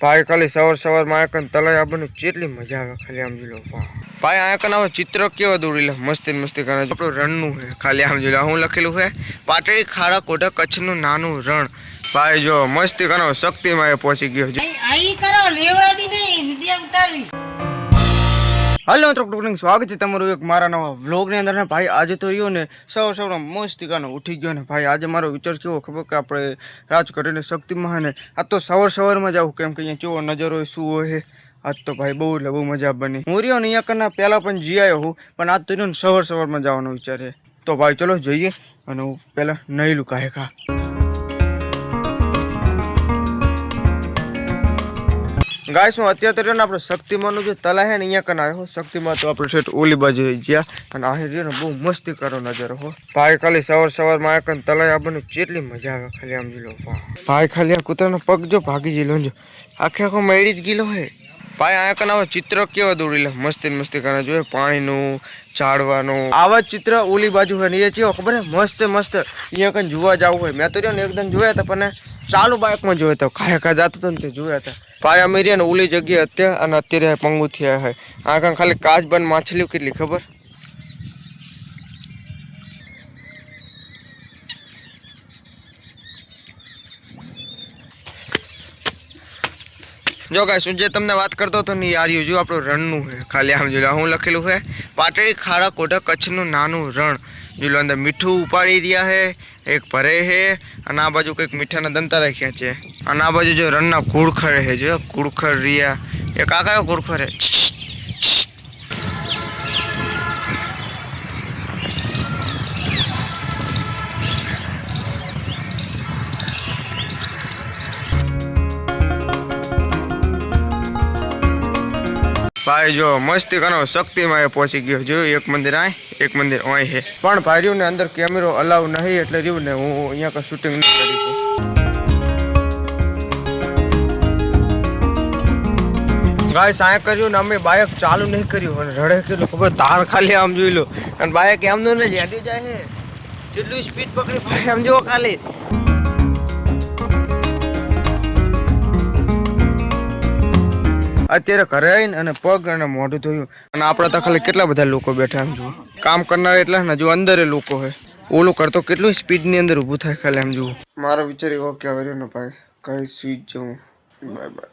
ભાઈ ખાલી સવાર માં આકન તલાઈ આવવાની કેટલી મજા આવે ખાલી આમ જોઈ લો ભાઈ આકન હવે ચિત્ર કેવો દોરી લે મસ્તી મસ્તી કરે આપણું રણનું છે ખાલી આમ જોઈ લો હું લખેલું છે પાટડી ખાડા કોઢા કચ્છનું નાનું રણ ભાઈ જો મસ્તી કરો શક્તિમાં પહોંચી ગયો છે આઈ કરો લેવડાવી નહીં વિડિયો ઉતારવી હાલો મિત્રો સ્વાગત છે તમારું એક મારા નવા વ્લોગની અંદર ને ભાઈ આજે તો રહ્યો ને સવાર મસ્તી કાનો ઉઠી ગયો ને ભાઈ આજે મારો વિચાર કેવો ખબર કે આપણે રાજ કરીને શક્તિમાં ને આ તો સવારમાં જાવ કેમ કે અહીંયા કેવો નજર હોય શું હોય આજ તો ભાઈ બહુ એટલે બહુ મજા બની હું રહ્યો ને અહીંયા કરના પહેલાં પણ જી આવ્યો હું પણ આજ તો રહ્યો ને સવારમાં જવાનો વિચાર છે તો ભાઈ ચલો જઈએ અને હું પહેલાં નહીં લું કાહે ખા ગાય શું અત્યારે તો ને આપણે શક્તિમાનનું જે તલા છે ને અહીંયા કન આવ્યો શક્તિમાં તો આપણે છેટ ઓલી બાજુ ગયા અને આ રહ્યો ને બહુ મસ્તી કરો નજર હો ભાઈ ખાલી સવારમાં આ કન તલાઈ આવવાની કેટલી મજા આવે ખાલી આમ જોઈ લો ભાઈ ખાલી આ કૂતરાનો પગ જો ભાગી ગયેલો જો આખો મેળી જ ગયેલો હે ભાઈ આ કન આવા ચિત્ર કેવા દોરી લે મસ્તી કરે જોઈએ પાણીનું ઝાડવાનું આવા ચિત્ર ઓલી બાજુ હોય ને એ ચેવો ખબર હે મસ્ત અહીંયા કન જોવા જવું હોય મેં તો રહ્યો ને એકદમ જોયા હતા પણ ચાલુ બાઇકમાં જોયા હતા ખાયા જતો હતો ને તે જોયા હતા ભાઈ અમે રહ્યા ને ઓલી જગ્યાએ અત્યારે અને અત્યારે પંગુ થયા હોય આ કાં ખાલી કાચ બંધ માછલીઓ કેટલી ખબર જો ગાય શું જે તમને વાત કરતો હતો ને યાર જો આપણું રણનું છે ખાલી આમ જોઈ હું લખેલું છે પાટડી ખાડા કોઢા કચ્છનું નાનું રણ જો અંદર મીઠું ઉપાડી રહ્યા છે એક ભરે છે અને આ બાજુ કંઈક મીઠાના દંતા રાખ્યા છે અને આ બાજુ જો રણના કુડખર છે જો કુડખર રહ્યા એક આ કયો કુડખર છે ભાઈ જો મસ્તી કરો શક્તિમાં પહોંચી ગયો જોયું એક મંદિર આ એક મંદિર અહીં છે પણ ભાઈ રહ્યું ને અંદર કેમેરો અલાઉ નહીં એટલે રહ્યું ને હું અહીંયા કઈ શૂટિંગ નહીં કરી ગાય સાંય કર્યું ને અમે બાઇક ચાલુ નહીં કર્યું અને રડે કેટલું ખબર તાર ખાલી આમ જોઈ લો અને બાઇક એમનું ને ઝેડી જાય છે જેટલું સ્પીડ પકડી ભાઈ આમ જુઓ ખાલી અત્યારે ઘરે આવીને અને પગ અને મોઢું ધોયું અને આપણે તો ખાલી કેટલા બધા લોકો બેઠા એમ જુઓ કામ કરનાર એટલા ને જો અંદર લોકો હોય ઓલું કરતો કેટલું સ્પીડની અંદર ઊભું થાય ખાલી એમ જુઓ મારો વિચાર એવો કે આવ્યો ને ભાઈ કઈ સ્વીચ જવું બાય બાય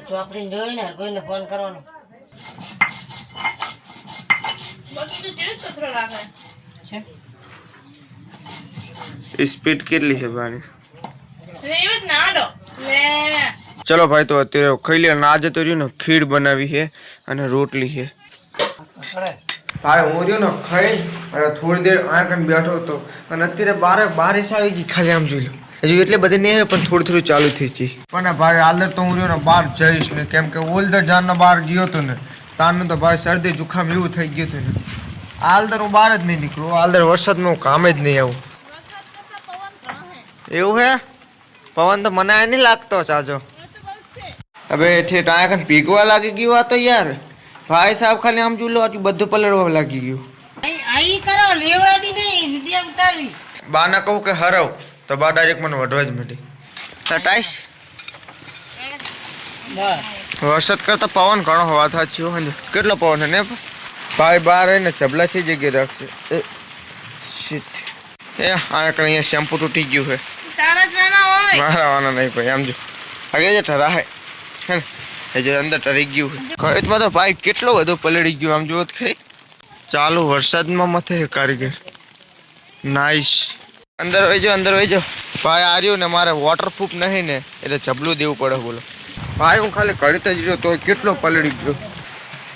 ચોપડી જોઈને કોઈને ફોન કરવાનો સ્પીડ કેટલી છે બાની ચલો ભાઈ તો અત્યારે ખાઈ લે આજે તો રહ્યું ને ખીર બનાવી છે અને રોટલી છે ભાઈ હું રહ્યો ને ખાઈ અને થોડી દેર આંખ બેઠો હતો અને અત્યારે બારિશ આવી ગઈ ખાલી આમ જોઈ લો હજુ એટલે બધી નહીં આવે પણ થોડી ચાલુ થઈ ગઈ પણ ભાઈ આલર તો હું રહ્યો ને બહાર જઈશ ને કેમ કે ઓલદર જાન બહાર ગયો હતો ને તારનું તો ભાઈ શરદી જુખામ એવું થઈ ગયું હતું ને આલદર હું બહાર જ નહીં નીકળું આલદર વરસાદમાં હું કામ જ નહીં આવું એવું હે પવન તો મને નહીં લાગતો ચાજો હવે ઠેઠ આ પીગવા લાગી ગયું આ તો યાર ભાઈ સાહેબ ખાલી આમ જોઈ લો આટલું બધું પલળવા લાગી ગયું આઈ કરો લેવડાવી નહીં વિડિયો ઉતારવી બાના કહું કે હરવ તો બા ડાયરેક્ટ મને વઢવા જ માંડી ટાઈસ વરસાદ કરતા પવન ઘણો હવા થાચ્યો હોય કેટલો પવન છે ને ભાઈ બહાર રહીને ચબલાથી જગ્યાએ રાખશે એ શીટ એ આ અહીંયા શેમ્પુ તૂટી ગયું છે મારા વાના નહીં ભાઈ આમ જો આગળ જે ઠરા હે ને એ જે અંદર ટરી ગયું છે ખરીદમાં તો ભાઈ કેટલો બધો પલળી ગયો આમ જોત ખરી ચાલુ વરસાદમાં મથે કારીગર નાઈસ અંદર વહી જાઓ ભાઈ આ રહ્યું ને મારે વોટરપ્રૂફ નહીં ને એટલે જબલું દેવું પડે બોલો ભાઈ હું ખાલી કડીત જ રહ્યો તો કેટલો પલળી ગયો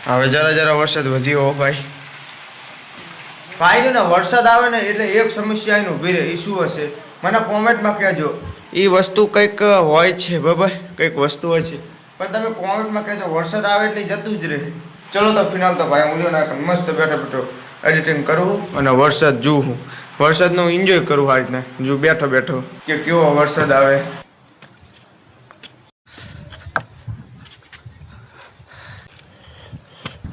હવે જરા વરસાદ વધ્યો હો ભાઈ ને વરસાદ આવે ને એટલે એક સમસ્યા એનું ઊભી રહે એ શું હશે મને કોમેન્ટમાં કહેજો એ વસ્તુ કંઈક હોય છે બરાબર કંઈક વસ્તુ હોય છે પણ તમે કોમેન્ટમાં કહેજો વરસાદ આવે એટલે જતું જ રહે ચલો તો ફિનાલ તો ભાઈ હું જો ના મસ્ત બેઠો એડિટિંગ કરું અને વરસાદ જોઉં વરસાદનો એન્જોય કરું આ રીતના જો બેઠો કે કેવો વરસાદ આવે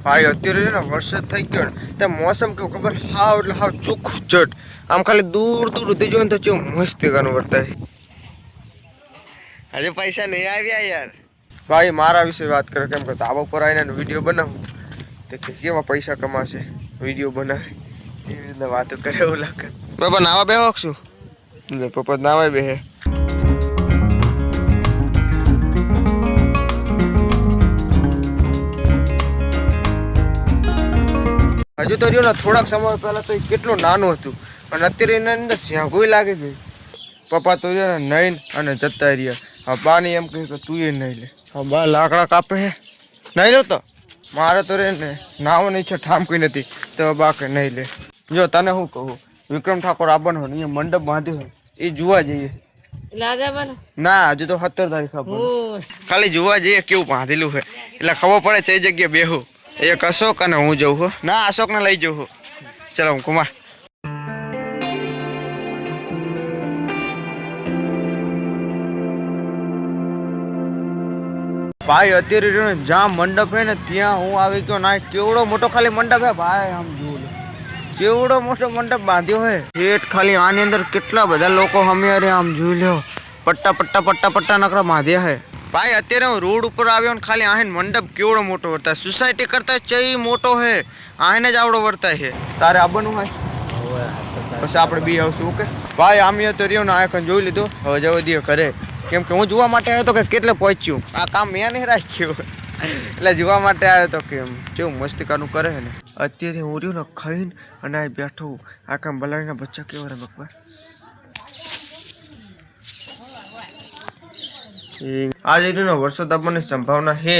ભાઈ અત્યારે ને વરસાદ થઈ ગયો ને ત્યાં મોસમ કેવું ખબર હાવ એટલે હાવ ચોખ્ખું ચટ આમ ખાલી દૂર સુધી જોઈને તો કેવું મસ્ત ગાનું વર્તાય હજુ પૈસા નહીં આવ્યા યાર. ભાઈ મારા વિશે વાત કરે કેમ કે ધાબા પર આવીને વિડીયો બનાવું તો કે કેવા પૈસા કમાશે વિડીયો બનાવે એવી રીતે વાતો કરે એવું લાગે. બાબા નાવા બેહો છું પપ્પા નાવા બેહે. હજુ તો રહ્યો ને થોડાક સમય પહેલા તો એ કેટલું નાનું હતું અને અત્યારે એના અંદર શ્યાંગોય લાગે છે. પપ્પા તો રહ્યો ને નહીં અને જતા રહ્યા. હા બાની એમ કહે કે તું એ નહીં લે. હા બા લાકડા કાપે હે નહીં લો તો મારે તો રે ને નાવાની ઈચ્છા ઠામકી નથી તો બા કે નહીં લે. જો તને શું કહું વિક્રમ ઠાકોર આવવાનો હોય અહીંયા મંડપ બાંધ્યો હોય એ જોવા જઈએ. ના હજુ તો 17 તારીખ આપવાનું ખાલી જોવા જઈએ કેવું બાંધેલું હોય એટલે ખબર પડે છે એ જગ્યાએ બેહું. એક અશોક અને હું જઉં હો. ના અશોકને લઈ જઉં હો. ચલો હું કુમાર. ભાઈ અત્યારે જ્યાં મંડપ હે ને ત્યાં હું આવી ગયો ના. કેવડો મોટો ખાલી મંડપ હે ભાઈ આમ જુઓ કેવડો મોટો મંડપ બાંધ્યો હે. હેઠ ખાલી આની અંદર કેટલા બધા લોકો હમે અરે આમ જોઈ લ્યો પટ્ટા પટ્ટા પટ્ટા પટ્ટા નકરા બાંધ્યા હે. ભાઈ અત્યારે હું રોડ ઉપર આવ્યો ને ખાલી આહીન મંડપ કેવડો મોટો વર્તાય સોસાયટી કરતા ચઈ મોટો હે આહીને જ આવડો વર્તાય છે. તારે આવવાનું હોય પછી આપણે બી આવશું ઓકે. ભાઈ આમ તો રહ્યો ને આ જોઈ લીધું હવે જવા દે કરે કેમ કે હું જોવા માટે આવ્યો તો કે કેટલે પહોંચ્યું આ કામ મેં નહીં રાખ્યું એટલે જોવા માટે આવ્યો તો કેમ કેવું મસ્તિકાનું કરે છે ને. અત્યારે હું રહ્યો ને ખાઈને અને આ બેઠો આ કામ બલાડીના બચ્ચા કેવા રમે એકવાર. આજે ને વરસાદ આવવાની સંભાવના છે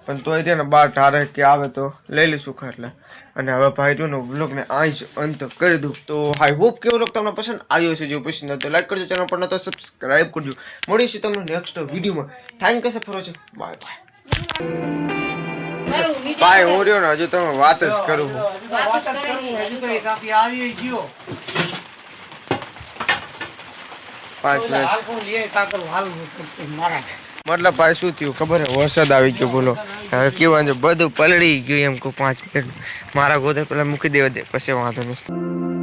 પણ તોય તેને બાર ઢારે કે આવે તો લઈ લઈશું ખાટલા. અને હવે ભાઈ જો વ્લોગને આ જ અંત કરી દઉં. તો આઈ હોપ કે વ્લોગ તમને પસંદ આવ્યો છે. જો પસંદ આવે તો લાઈક કરજો, ચેનલ પર ન તો સબસ્ક્રાઈબ કરજો. મળીશું તમને નેક્સ્ટ વિડીયોમાં. ટાઈમ કસે ફરો છે. Bye bye. ભાઈ હું રહ્યો ને હજુ તમે વાત જ કરું. મતલબ ભાઈ શું થયું ખબર હે વરસાદ આવી ગયો બોલો હવે કેવું બધું પલળી ગયું એમ કહું 5 મિનિટ મારા ગોદર પેલા મૂકી દેવા દે પછી વાંધો નહીં.